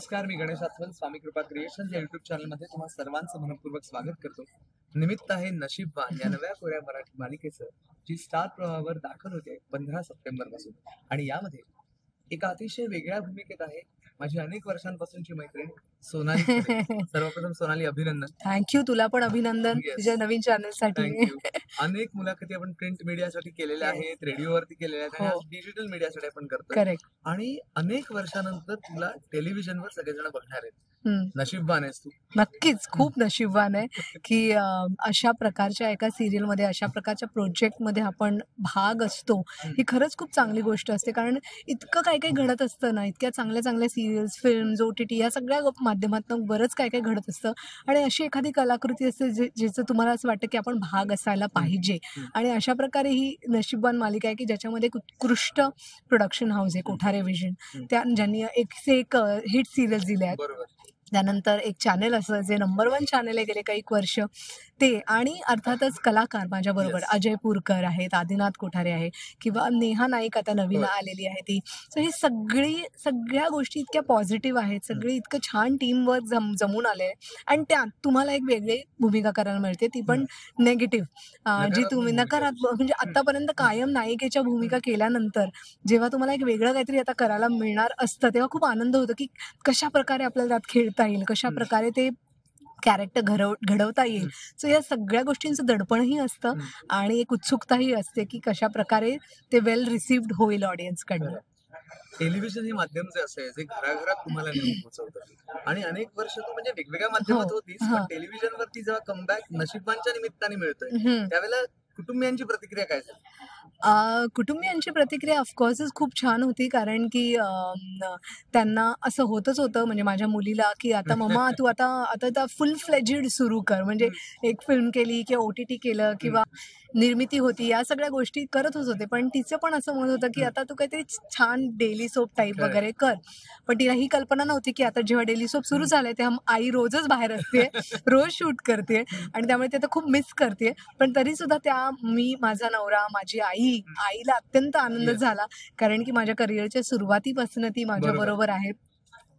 नमस्कार, मी गणेश आथवल. स्वामी कृपा क्रिएशन या युट्यूब चॅनलमध्ये तुम्हा सर्वांचं मनपूर्वक स्वागत करतो. निमित्त आहे नशीबवान या नव्या कोऱ्या मराठी मालिकेचं, जी स्टार प्रवाहावर दाखल होते 15 सप्टेंबर पासून. आणि यामध्ये एका अतिशय वेगळ्या भूमिकेत आहे माझी अनेक वर्षांपासूनची मैत्रीण सोनाली खरे. सर्वप्रथम सोनाली, अभिनंदन. थँक्यू. तुला पण अभिनंदन येस, तुझ्या नवीन चॅनलसाठी. थँक्यू. अनेक मुलाखती आपण प्रिंट मीडियासाठी केलेल्या Yes. आहेत, रेडिओवरती केलेल्या आहेत आणि हो. आज डिजिटल मीडियासाठी आपण करतोय. करेक्ट. आणि अनेक वर्षानंतर तुला टेलिव्हिजनवर सगळेजण बघणार आहेत. नशीबवान आहेस तू. नक्कीच खूप नशीबवान आहे की अशा प्रकारच्या एका सिरियलमध्ये, अशा प्रकारच्या प्रोजेक्टमध्ये आपण भाग असतो. ही खरंच खूप चांगली गोष्ट असते, कारण इतकं काय काय घडत असतं ना, इतक्या चांगल्या चांगल्या सिरियल्स, फिल्म्स, OTT या सगळ्या माध्यमातून बरंच काय काय घडत असतं. आणि अशी एखादी कलाकृती असते जिचं तुम्हाला असं वाटतं की आपण भाग असायला पाहिजे. आणि अशा प्रकारे ही नशीबवान मालिका आहे की ज्याच्यामध्ये एक उत्कृष्ट प्रोडक्शन हाऊस आहे कोठारे विजन, ज्यांनी एकसे एक हिट सिरियल्स दिले आहेत. बरोबर. त्यानंतर एक चॅनल असं जे नंबर 1 चॅनल आहे गेले काही वर्ष ते, आणि अर्थातच कलाकार माझ्याबरोबर Yes. अजय पुरकर आहेत, आदिनाथ कोठारे आहे, किंवा नेहा नाईक आता नवीन आलेली आहे ती. सो ही सगळ्या गोष्टी इतक्या पॉझिटिव्ह आहेत, सगळी इतकं छान टीमवर्क जमून आले. आणि त्यात तुम्हाला एक वेगळी भूमिका करायला मिळते, ती पण नेगेटिव्ह, जी तुम्ही नकारात्मक, म्हणजे आतापर्यंत कायम नायिकेच्या भूमिका केल्यानंतर जेव्हा तुम्हाला एक वेगळं काहीतरी आता करायला मिळणार असतं, तेव्हा खूप आनंद होतो की कशा प्रकारे आपल्याला त्यात खेळता येईल, कशा प्रकारे ते कॅरेक्टर घडवता येईल. सो या सगळ्या गोष्टींचं दडपणही असतं आणि एक उत्सुकताही असते की कशा प्रकारे ते वेल रिसिव्ड होईल ऑडियन्सकडनं. टेलिव्हिजन हे माध्यम जे असं आहे, जे घराघरात तुम्हाला नेऊन पोहोचवतं. आणि अनेक वर्ष तू म्हणजे वेगवेगळ्या माध्यमात होतीस, पण टेलिव्हिजनवरती जेव्हा कमबॅक नशीबवानच्या निमित्ताने मिळतोय, त्यावेळेला कुटुंबियांची प्रतिक्रिया काय झाली? कुटुंबियांची प्रतिक्रिया ऑफकोर्सच खूप छान होती, कारण की त्यांना असं होतच होतं, म्हणजे माझ्या मुलीला, की आता मम्मा तू आता आता फुल फ्लेजेड सुरू कर, म्हणजे एक फिल्म केली किंवा OTT केलं किंवा निर्मिती होती, या सगळ्या गोष्टी करतच होते. पण तिचं पण असं मत होतं की आता तू काहीतरी छान डेली सोप टाईप वगैरे कर. पण तिला ही कल्पना नव्हती की आता जेव्हा डेली सोप सुरू झालंय तेव्हा आई रोजच बाहेर असते, रोज शूट करते, आणि त्यामुळे ते आता खूप मिस करते. पण तरी सुद्धा मी, माझा नवरा, माझी आईला अत्यंत आनंद झाला, कारण की माझ्या करिअरच्या सुरुवातीपासून ती माझ्याबरोबर आहे.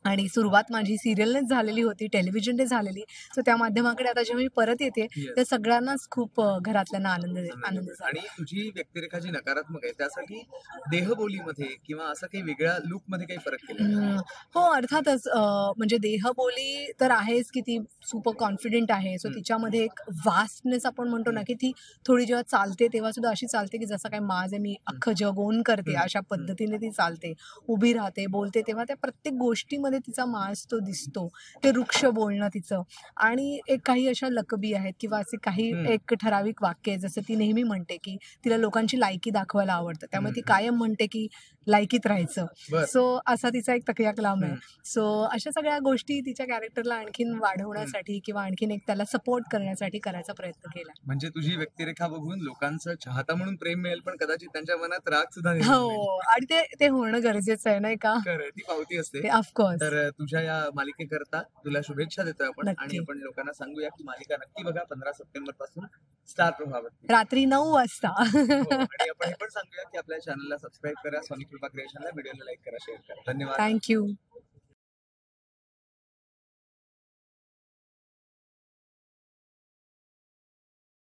आणि सुरुवात माझी सिरियलनेच झालेली होती, टेलिव्हिजनने झालेली. सो त्या माध्यमाकडे आता जेव्हा मी परत येते, तर सगळ्यांनाच खूप घरातल्यांना आनंद झाला. आणि तुझी व्यक्तिरेखा जी नकारात्मक आहे, त्यासाठी देहबोलीमध्ये किंवा असं काही वेगळ्या लुकमध्ये काही फरक केला? हो, अर्थातच. म्हणजे देहबोली तर आहेच की ती सुपर कॉन्फिडंट आहे. सो तिच्यामध्ये एक वास्टनेस आपण म्हणतो ना, की ती थोडी जेव्हा चालते तेव्हा सुद्धा अशी चालते की जसं काय माझे मी अख्खं जग ओन करते, अशा पद्धतीने ती चालते, उभी राहते, बोलते, तेव्हा त्या प्रत्येक गोष्टीमध्ये तिचा माज तो दिसतो. ते वृक्ष बोलणं तिचं. आणि एक काही अशा लकबी आहेत किंवा असे काही एक ठराविक वाक्य आहे, जसं ती नेहमी म्हणते की तिला लोकांची लायकी दाखवायला आवडतं, त्यामुळे ती कायम म्हणते की लायकीत राहायचं. सो असा तिचा एक तकिया कलाम आहे. सो अशा सगळ्या गोष्टी तिच्या कॅरेक्टरला आणखीन वाढवण्यासाठी किंवा आणखीन एक त्याला सपोर्ट करण्यासाठी करायचा प्रयत्न केला. म्हणजे तुझी व्यक्तिरेखा बघून लोकांचं चाहता म्हणून प्रेम मिळेल, पण कदाचित त्यांच्या मनात राग सुद्धा हो, आणि ते होणं गरजेचं आहे, नाही का? ती पावती असते. ऑफकोर्स. तर तुझ्या या मालिकेकरता तुला शुभेच्छा देतोय आपण. आणि नक्की. आपण लोकांना सांगूया की मालिका नक्की बघा 15 सप्टेंबर पासून स्टार प्रवाहावरती. रात्री 9 वाजता. आणि आपण हे पण सांगूया की आपल्या चॅनलला सबस्क्राईब करा, स्वामी कृपा क्रिएशनला, व्हिडिओला लाईक करा, शेअर करा. धन्यवाद. थँक्यू.